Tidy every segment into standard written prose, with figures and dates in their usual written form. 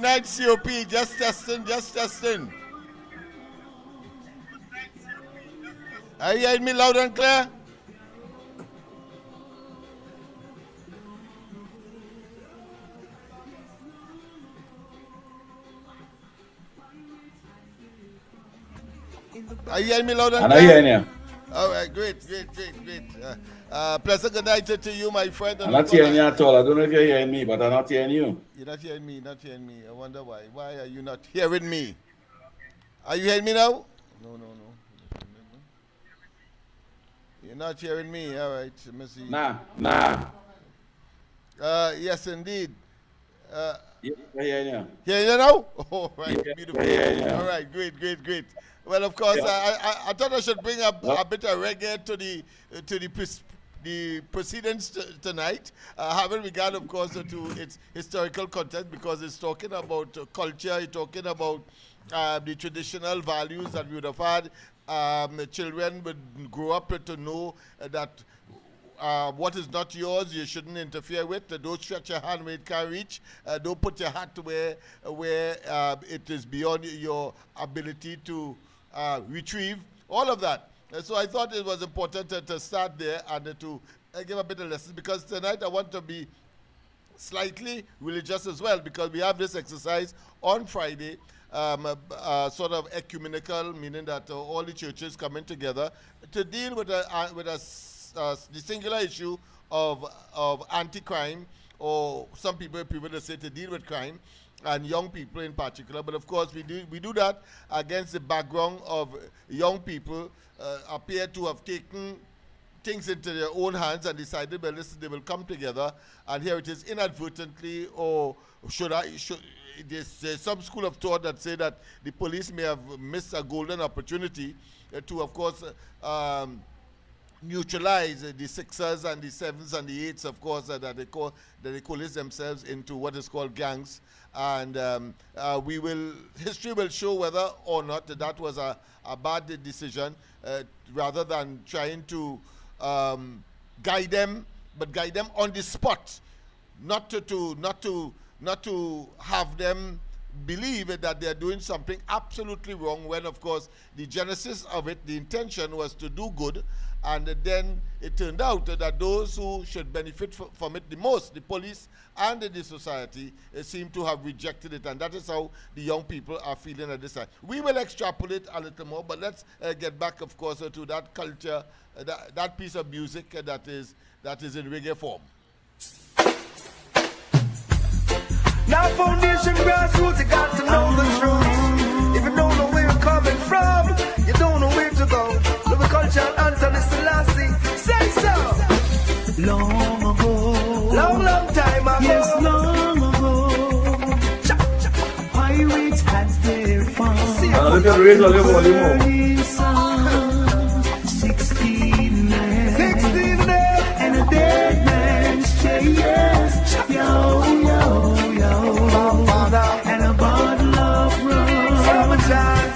night, COP. Just testing, just testing. Are you hearing me loud and clear? Are you hearing me loud and clear? I'm hearing you. All right, great. Pleasant good night to you, my friend. I'm not hearing you at all. I don't know if you're hearing me, but I'm not hearing you. You're not hearing me, I wonder why. Why are you not hearing me? Are you hearing me now? No. You're not hearing me. All right, let me see. Nah. Yes, indeed. Yeah, I hear you. Hear you now? Oh, right, yeah, beautiful. Yeah. All right, great. Well, of course, I thought I should bring up a bit of reggae to the proceedings tonight, having regard, of course, to its historical content, because it's talking about culture, it's talking about the traditional values that we would have had. The children would grow up to know that what is not yours, you shouldn't interfere with. Don't stretch your hand where it can't reach. Don't put your hat where it is beyond your ability to retrieve. All of that. So I thought it was important to start there and to give a bit of lesson, because tonight I want to be slightly religious as well, because we have this exercise on Friday, sort of ecumenical, meaning that all the churches coming together to deal with the singular issue of anti-crime, or some people that say to deal with crime, and young people in particular. But of course, we do that against the background of young people appear to have taken things into their own hands and decided, well, listen, they will come together, and here it is inadvertently, or there's some school of thought that say that the police may have missed a golden opportunity to, of course, neutralize the sixers and the sevens and the eights, of course, that they coalesce themselves into what is called gangs. And history will show whether or not that was a bad decision, rather than trying to guide them, but guide them on the spot, not to have them believe that they're doing something absolutely wrong, when of course the genesis of it, the intention was to do good, and then it turned out that those who should benefit from it the most, the police and the society, seem to have rejected it, and that is how the young people are feeling at this time. We will extrapolate a little more, but let's get back, of course, to that culture, that piece of music that is in reggae form. Now foundation grassroots, you got to know the truth. If you don't know where you're coming from, you don't know where to go. Love the culture and Anthony Selassie, say so. Long ago, long time ago, yes, long ago, pirates had their fun. Look at the raise all your volume. 16 men, 16 men, and a dead man's chest. Yo, and a bottle of rum. Summertime.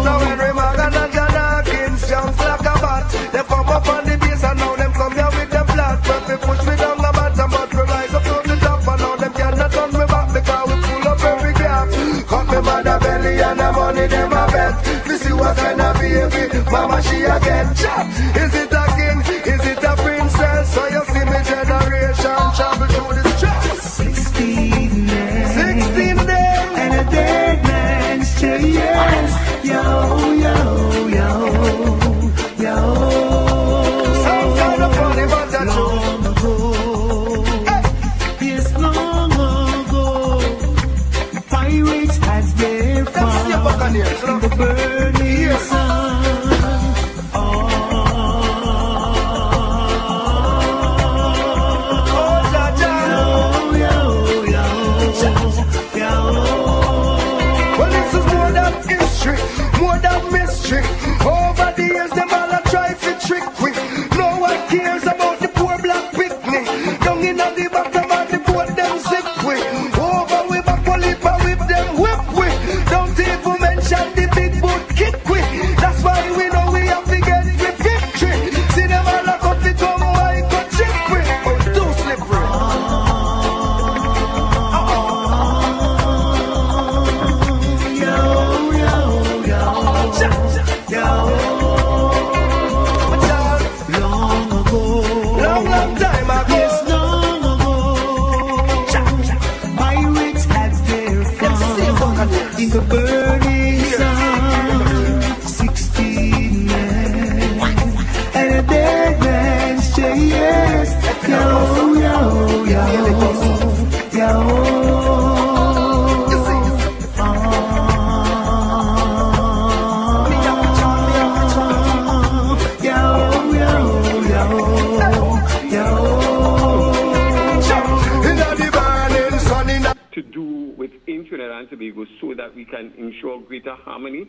Now Henry Morgan and John Hawkins jump like a bat. They come up on the base and now them come here with them flat. But they push me down the bottom, but we rise up to the top. And now them cannot turn me back, because we pull up every gap. Cut me by the belly and the money them a bet. We see what kind of baby mama she a get. Is it a king? Is it a princess? So you see me generation travel through the stress. 16 men, 16 days, and a dead man's chest. Yo. Sounds kind of funny, but that's true. Long ago, yes, long ago, pirates had their fun. In the burning sun. Well, this is more than history, more than mystery. Over the years, them all a try to trick we. No one cares about the poor black picnic. Down in the bottom of the boat, them sick we. Over we back, pull it, but whip them whip we. Don't even mention the big boat To do within Trinidad and Tobago so that we can ensure greater harmony,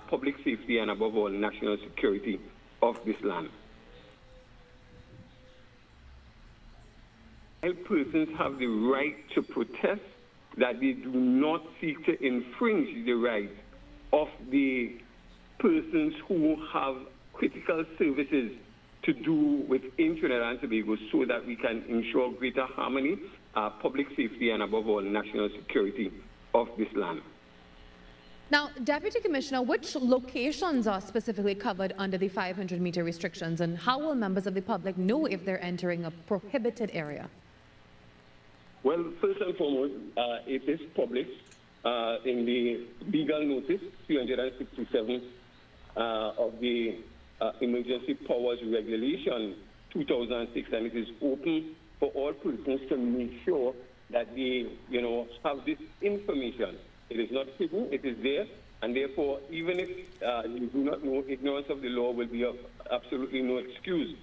public safety, and above all, national security of this land. While persons have the right to protest, that they do not seek to infringe the rights of the persons who have critical services to do within Trinidad and Tobago so that we can ensure greater harmony, public safety, and above all, national security of this land. Now, Deputy Commissioner, which locations are specifically covered under the 500-meter restrictions, and how will members of the public know if they're entering a prohibited area? Well, first and foremost, it is published in the legal notice 367 of the Emergency Powers Regulation 2006, and it is open for all persons to make sure that they, have this information. It is not hidden, it is there, and therefore, even if you do not know, ignorance of the law will be of absolutely no excuse.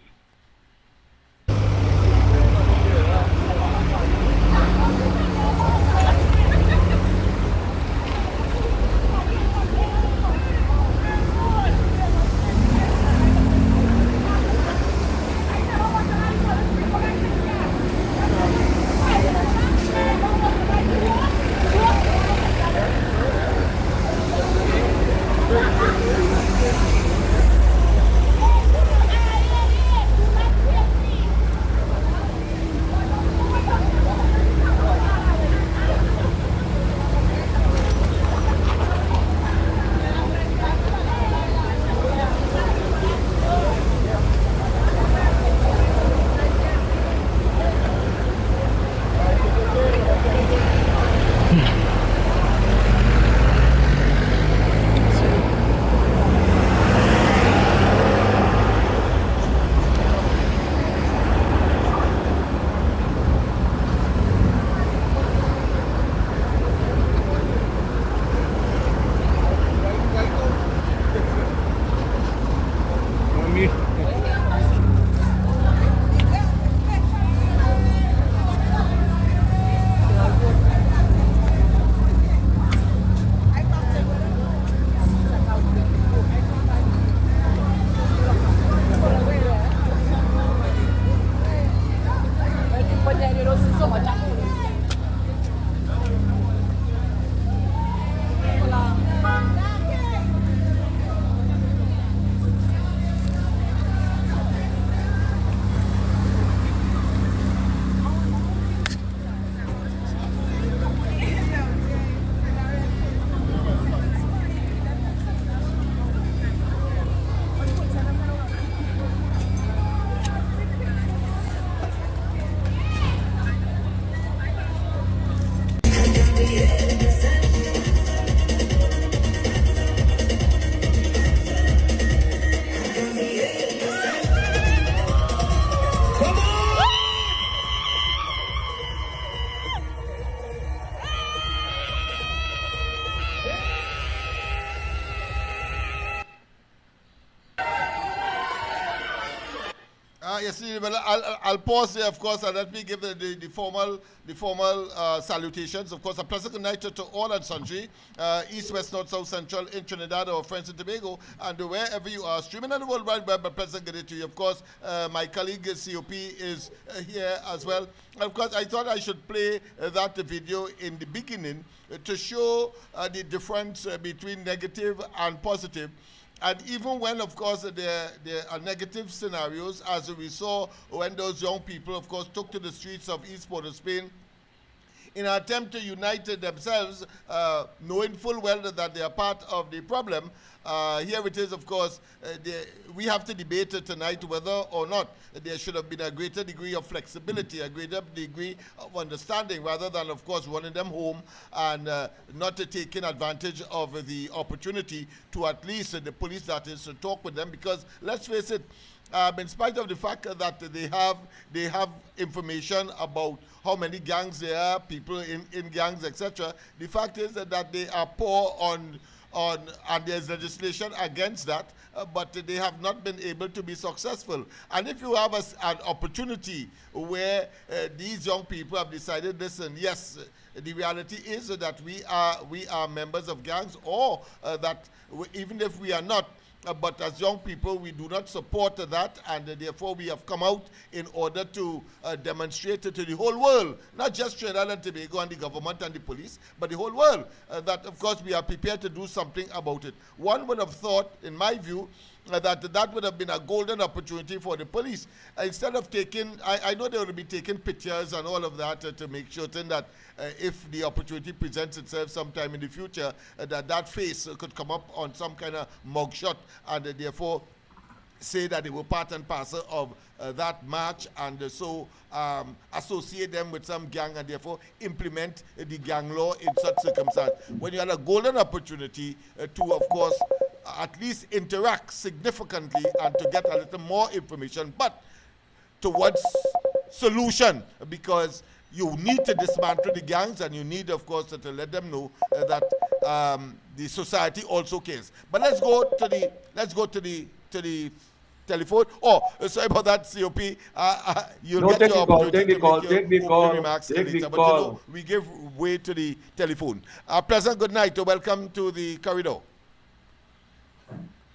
Yes, well, I'll pause there, of course, and let me give the formal salutations. Of course, a pleasant good night to all and sundry, east, west, north, south, central, in Trinidad, or friends in Tobago, and wherever you are streaming on the World Wide Web, a pleasant good day to you. Of course, my colleague COP is here as well. And of course, I thought I should play that video in the beginning to show the difference between negative and positive. And even when, of course, there are negative scenarios, as we saw when those young people, of course, took to the streets of East Port of Spain in an attempt to unite themselves, knowing full well that they are part of the problem. Here it is, of course, we have to debate tonight whether or not there should have been a greater degree of flexibility, a greater degree of understanding, rather than, of course, running them home and not taking advantage of the opportunity to at least, the police that is, to talk with them. Because let's face it, in spite of the fact that they have information about how many gangs there are, people in gangs, etc. The fact is that they are poor on and there's legislation against that, but they have not been able to be successful. And if you have an opportunity where these young people have decided, listen, yes, the reality is that we are members of gangs, or that even if we are not, but as young people, we do not support that, and therefore we have come out in order to demonstrate to the whole world, not just Trinidad and Tobago and the government and the police, but the whole world, that of course we are prepared to do something about it. One would have thought, in my view, that would have been a golden opportunity for the police. Instead of taking, I know they will be taking pictures and all of that to make certain that if the opportunity presents itself sometime in the future, that face could come up on some kind of mugshot, and therefore say that they were part and parcel of that march, and so associate them with some gang, and therefore implement the gang law in such circumstance. When you had a golden opportunity to, of course, at least interact significantly and to get a little more information, but towards solution, because you need to dismantle the gangs, and you need, of course, to let them know that the society also cares. But let's go to the telephone. Oh, sorry about that, COP. You'll No, get take your the call, opportunity take the call, to make take the your call, opening remarks take the later. But call. we give way to the telephone. Pleasant good night. Welcome to the corridor.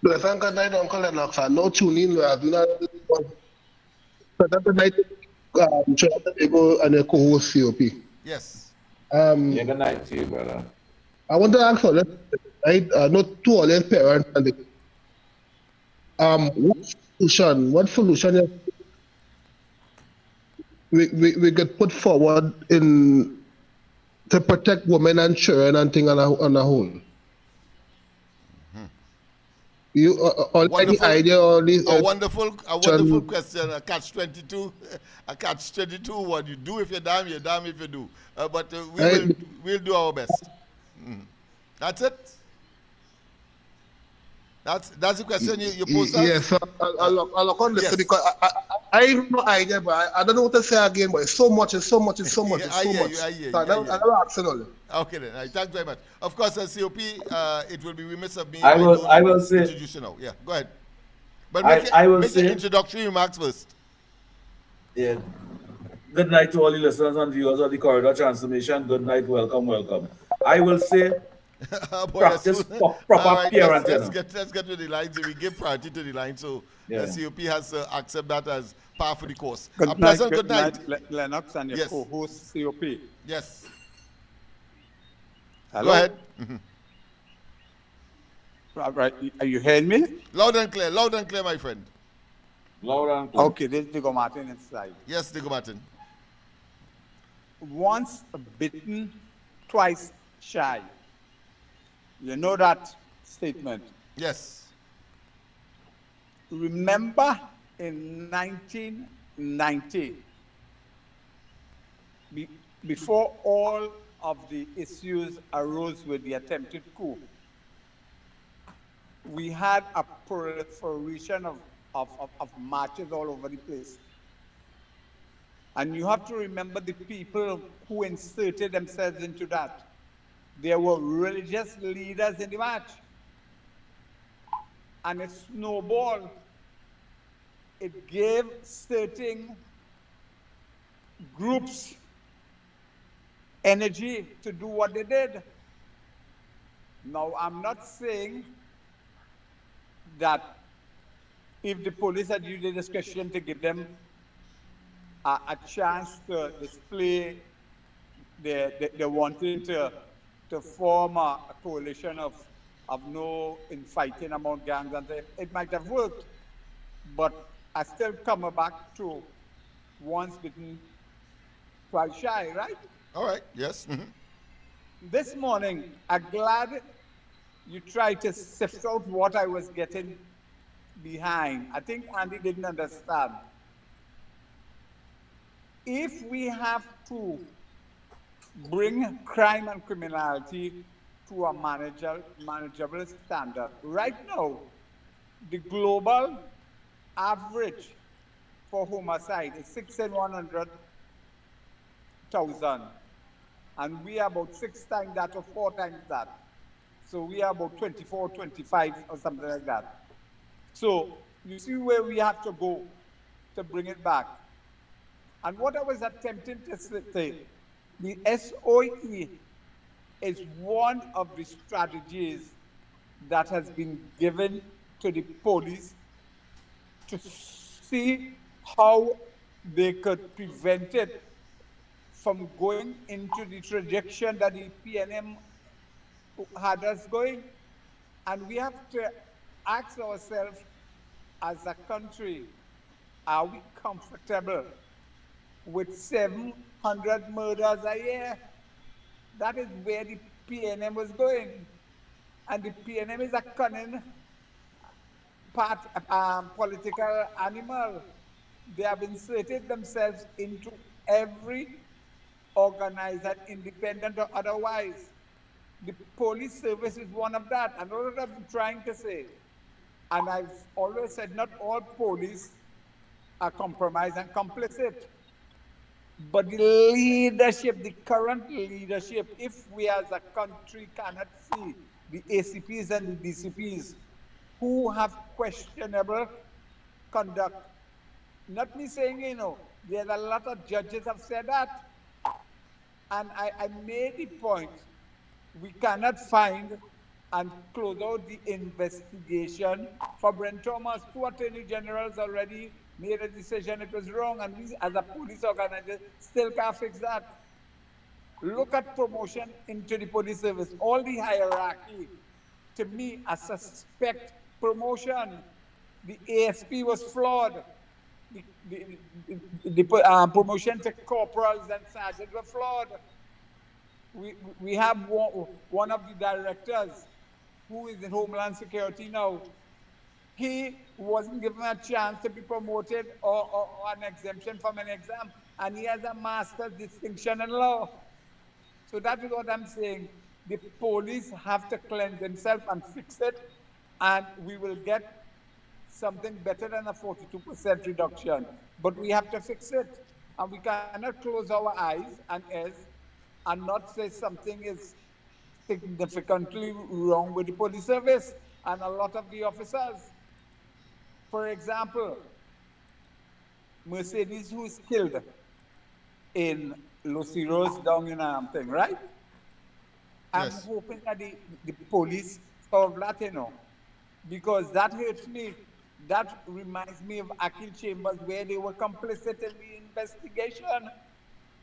Pleasant good night, Uncle Lennox. I know tune in. I do not. Pleasant good night, Trinidad and Tobago and your co-host COP. Yes. Yeah, good night to you, brother. I want to ask for that. Not to all your parents and what solution we could put forward in to protect women and children and things on a whole. You any idea or a wonderful question. A catch-22, a catch-22. What you do if you're damn if you do. But we'll do our best. That's it. That's the question you posed us? Yes, I'll look on this, Yes. because I have no idea, but I don't know what to say again, but it's so much. I hear you. So I don't ask all. Okay then. Thanks very much. Of course, as COP, it will be remiss of me. I will don't say- introduce you now. Yeah, go ahead. But I will make say- your introductory remarks first. Yeah. Good night to all the listeners and viewers of the Corridor Transformation. Good night, welcome. I will say, Boy, practice that's- proper All right, parenting. let's get to the lines. We give priority to the line, so Yeah. COP has to accept that as par for the course. Good Pleasant night, good night. Lennox and your Yes. co-host COP. Yes. Hello? Go ahead. All right, are you hearing me? Loud and clear, my friend. Loud and clear. Okay, this is Diego Martin inside. Yes, Diego Martin. Once bitten, twice shy. You know that statement. Yes. Remember in 1990, before all of the issues arose with the attempted coup, we had a proliferation of marches all over the place. And you have to remember the people who inserted themselves into that. There were religious leaders in the march. And it snowballed. It gave certain groups energy to do what they did. Now, I'm not saying that if the police had used the discretion to give them a chance to display their wanting to form a coalition of no infighting among gangs, and it might have worked. But I still come back to once bitten, twice shy, right? All right. Yes. This morning, I'm glad you tried to sift out what I was getting behind. I think Andy didn't understand. If we have to bring crime and criminality to a manageable standard, right now, the global average for homicide is 6 in 100,000. And we are about 6 times that or 4 times that. So we are about 24, 25 or something like that. So you see where we have to go to bring it back. And what I was attempting to say, the SOE is one of the strategies that has been given to the police to see how they could prevent it from going into the trajectory that the PNM had us going. And we have to ask ourselves as a country, are we comfortable with 700 murders a year? That is where the PNM was going. And the PNM is a cunning political animal. They have inserted themselves into every organized, independent or otherwise. The police service is one of that. And what I'm trying to say, and I've always said, not all police are compromised and complicit. But the leadership, the current leadership, if we as a country cannot see the ACPs and the DCPs who have questionable conduct, not me saying, there's a lot of judges have said that. And I made the point, we cannot find and close out the investigation for Brent Thomas. 2 attorney generals already made a decision it was wrong, and we as a police organization still can't fix that. Look at promotion into the police service. All the hierarchy, to me, I suspect promotion. The ASP was flawed. The promotion to corporals and sergeants were flawed. We have one of the directors who is in Homeland Security now. He wasn't given a chance to be promoted or an exemption from an exam, and he has a master's distinction in law. So that is what I'm saying. The police have to cleanse themselves and fix it, and we will get something better than a 42% reduction. But we have to fix it, and we cannot close our eyes and ears and not say something is significantly wrong with the police service and a lot of the officers. For example, Mercedes, who is killed in Los Heroes down in thing, right? Yes. I'm hoping that the police solve that, because that hurts me. That reminds me of Akil Chambers, where they were complicit in the investigation.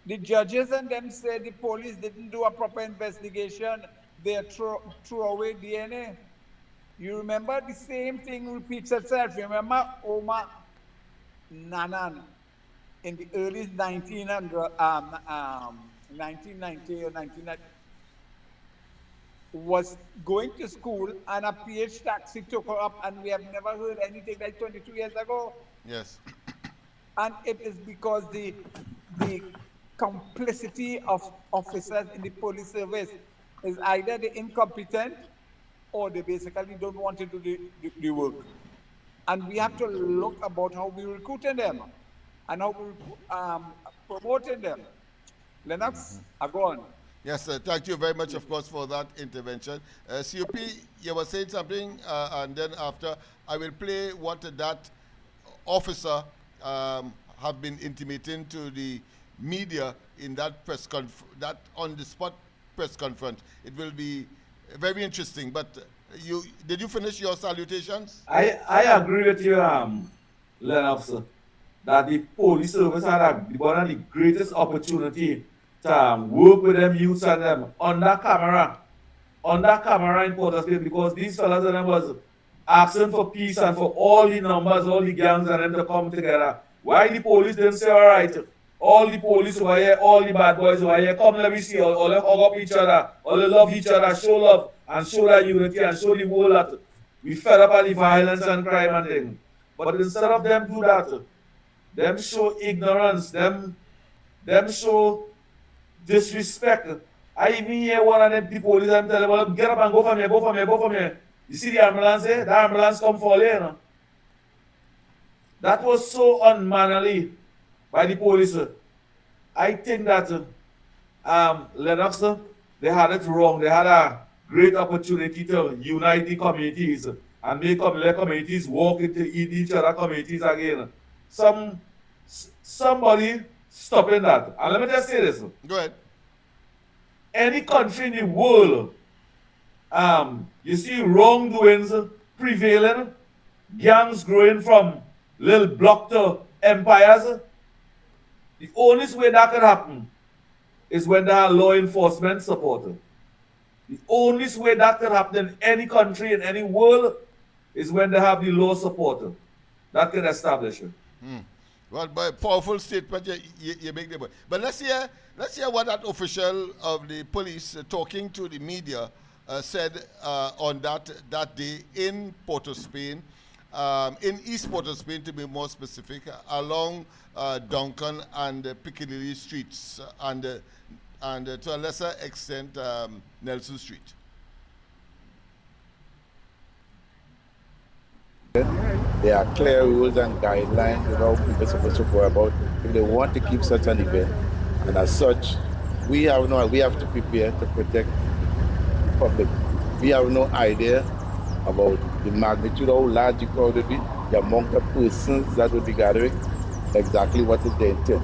The judges and them said the police didn't do a proper investigation. They threw away DNA. You remember the same thing repeats itself. You remember Omar Nanan in the early 1990 or 1990 was going to school, and a PH taxi took her up, and we have never heard anything like 22 years ago. Yes. And it is because the complicity of officers in the police service is either they're incompetent or they basically don't want to do the work. And we have to look about how we recruiting them and how we promoting them. Lennox, I go on. Yes, thank you very much, of course, for that intervention. COP, you were saying something, and then after, I will play what that officer have been intimating to the media in that that on-the-spot press conference. It will be very interesting. But did you finish your salutations? I agree with you, Lennox, that the police service had one of the greatest opportunity to work with them youths and them under camera in Port of State, because these fellas and them was asking for peace and for all the numbers, all the gangs and them to come together. Why the police didn't say, all right, all the police over here, all the bad boys over here, come let me see, all them hug up each other, all they love each other, show love and show that unity and show the world that we fed up on the violence and crime and thing. But instead of them do that, them show ignorance, them show disrespect. I even hear one of them people police and tell them, get up and go from here, go from here, go from here. You see the ambulance there? The ambulance come for you, That was so unmannerly by the police. I think that Lennox, they had it wrong. They had a great opportunity to unite the communities and make the communities walk into each other communities again. Somebody stopping that. And let me just say this. Go ahead. Any country in the world, you see wrongdoings prevailing, gangs growing from little block to empires. The only way that can happen is when there are law enforcement support. The only way that can happen in any country, in any world, is when they have the law support. That can establish it. Well, by a powerful statement you make there. But let's hear what that official of the police talking to the media said on that day in Port-of-Spain, in East Port-of-Spain to be more specific, along Duncan and Piccadilly streets and to a lesser extent Nelson Street. There are clear rules and guidelines of how people are supposed to go about if they want to keep such an event. And as such, we have to prepare to protect the public. We have no idea about the magnitude of how large the crowd would be, the amount of persons that would be gathering, exactly what is the intent.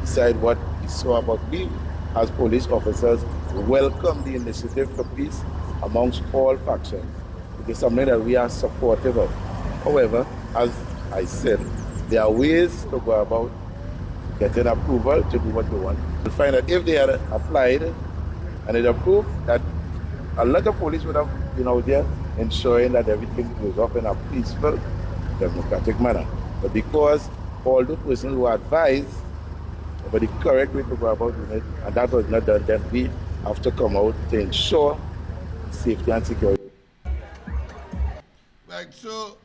Beside what we saw about we, as police officers, welcome the initiative for peace amongst all factions. It is something that we are supportive of. However, as I said, there are ways to go about getting approval to do what they want. You'll find that if they had applied and it approved, that a lot of police would have been out there ensuring that everything goes off in a peaceful, democratic manner. But because all the persons were advised about the correct way to go about doing it, and that was not done, then we have to come out to ensure safety and security. Right, so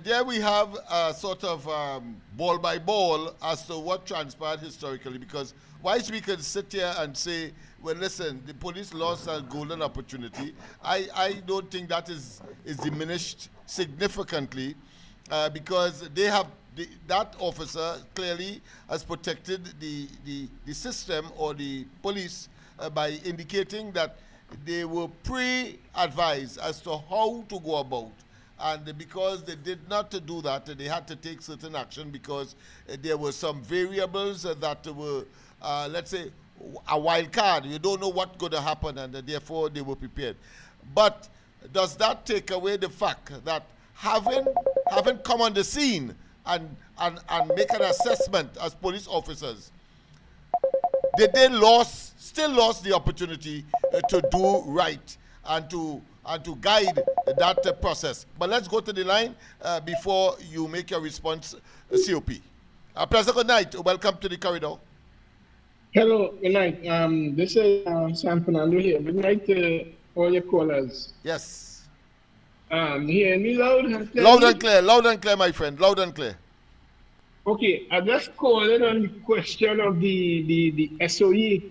there we have a sort of ball by ball as to what transpired historically, because whilst we can sit here and say, well, listen, the police lost a golden opportunity, I don't think that is diminished significantly because they have, that officer clearly has protected the system or the police by indicating that they were pre-advised as to how to go about. And because they did not do that, they had to take certain action because there were some variables that were, let's say, a wild card. You don't know what's going to happen, and therefore they were prepared. But does that take away the fact that having come on the scene and make an assessment as police officers, they still lost the opportunity to do right and to guide that process. But let's go to the line before you make your response, COP. President, good night. Welcome to the corridor. Hello, good night. This is San Fernando here. Good night to all your callers. Yes. You hear me loud and clear? Loud and clear, my friend. Loud and clear. Okay, I just called in on the question of the SOE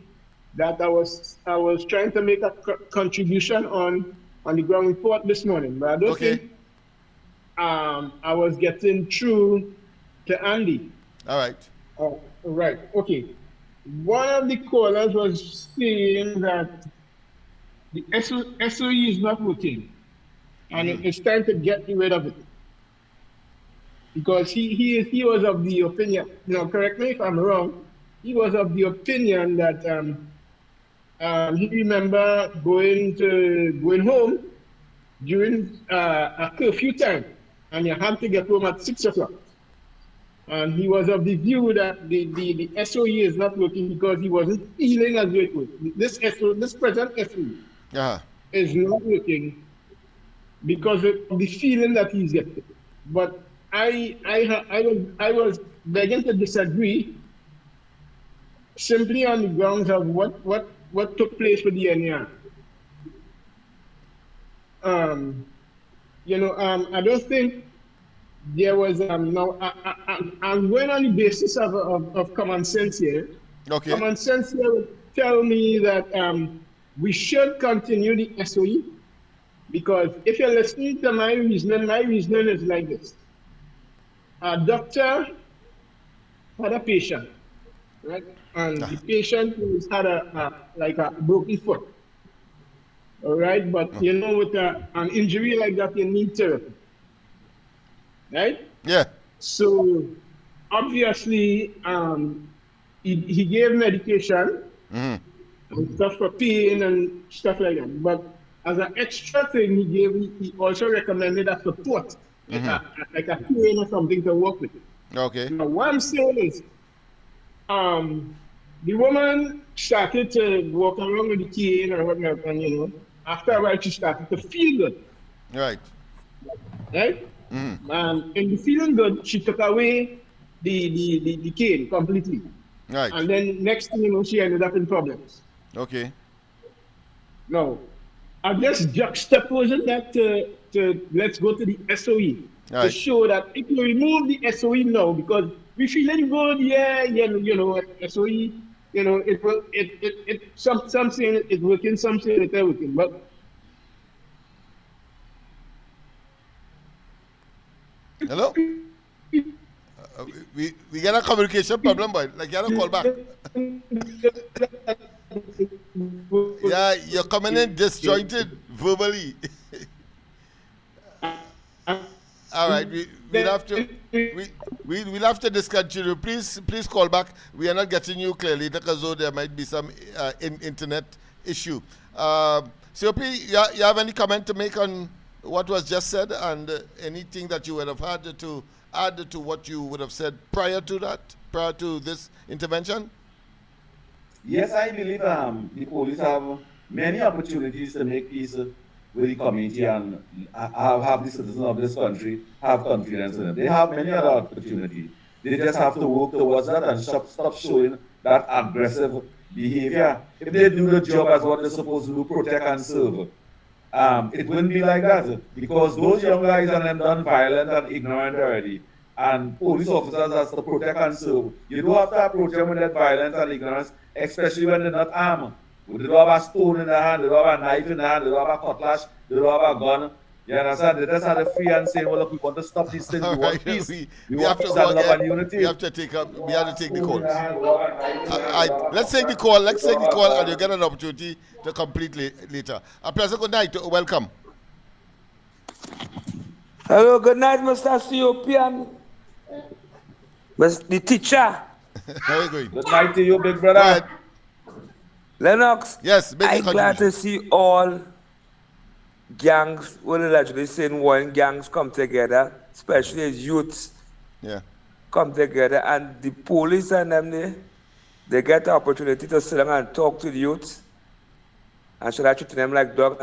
that I was trying to make a contribution on the ground report this morning, but I don't think I was getting through to Andy. All right. Right. Okay. One of the callers was saying that the SOE is not working, and it's time to get rid of it because he was of the opinion. Correct me if I'm wrong. He was of the opinion that he remember going home during a curfew time, and you had to get home at 6 o'clock. And he was of the view that the SOE is not working because he wasn't feeling as though it would. This present SOE is not working because of the feeling that he's getting. But I was begging to disagree simply on the grounds of what took place with the NER. I don't think there was I'm going on the basis of common sense here. Okay. Common sense here would tell me that we should continue the SOE because if you're listening to my reasoning is like this. a doctor had a patient, right? And the patient had a broken foot. All right, but you know, with an injury like that, you need therapy, right? Yeah. So obviously, he gave medication and stuff for pain and stuff like that. But as an extra thing, he also recommended a support, like a cane or something to work with. Okay. Now, what I'm saying is, the woman started to walk around with the cane or whatnot, and you know, after a while, she started to feel good. Right. Right? And in the feeling good, she took away the cane completely. Right. And then next thing you know, she ended up in problems. Okay. Now, I just juxtaposing that to let's go to the SOE to Right. show that if you remove the SOE now, because we feeling good, yeah, you know, SOE, you know, some saying it's working, some saying it's not working, but hello? We got a communication problem, boy. Like, you gotta call back. Yeah, you're coming in disjointed verbally. All right, we'll have to we'll have to discontinue. Please call back. We are not getting you clearly because though there might be some internet issue. COP, you have any comment to make on what was just said and anything that you would have had to add to what you would have said prior to this intervention? Yes, I believe the police have many opportunities to make peace with the community and have the citizens of this country have confidence in it. They have many other opportunities. They just have to work towards that and stop showing that aggressive behavior. If they do the job as what they're supposed to do, protect and serve, it wouldn't be like that, because those young guys are then done violent and ignorant already. And police officers has to protect and serve. You don't have to approach them with that violence and ignorance, especially when they're not armed. They don't have a stone in their hand, they don't have a knife in their hand, they don't have a cutlass, they don't have a gun. You understand? They just have the free and saying, well, look, we want to stop these things, we want peace. We have want to peace and love and again. unity. We have to take the calls. Let's take the call. And you get an opportunity to complete later. A pleasant good night. Welcome. Hello, good night, Mr. COP and the teacher. Very good. Good night to you, big brother. Lennox. Yes, I'm glad to see all gangs, well, allegedly saying one gangs come together, especially as youths come together, and the police and them, they get the opportunity to sit down and talk to the youths, and should I treat them like dogs.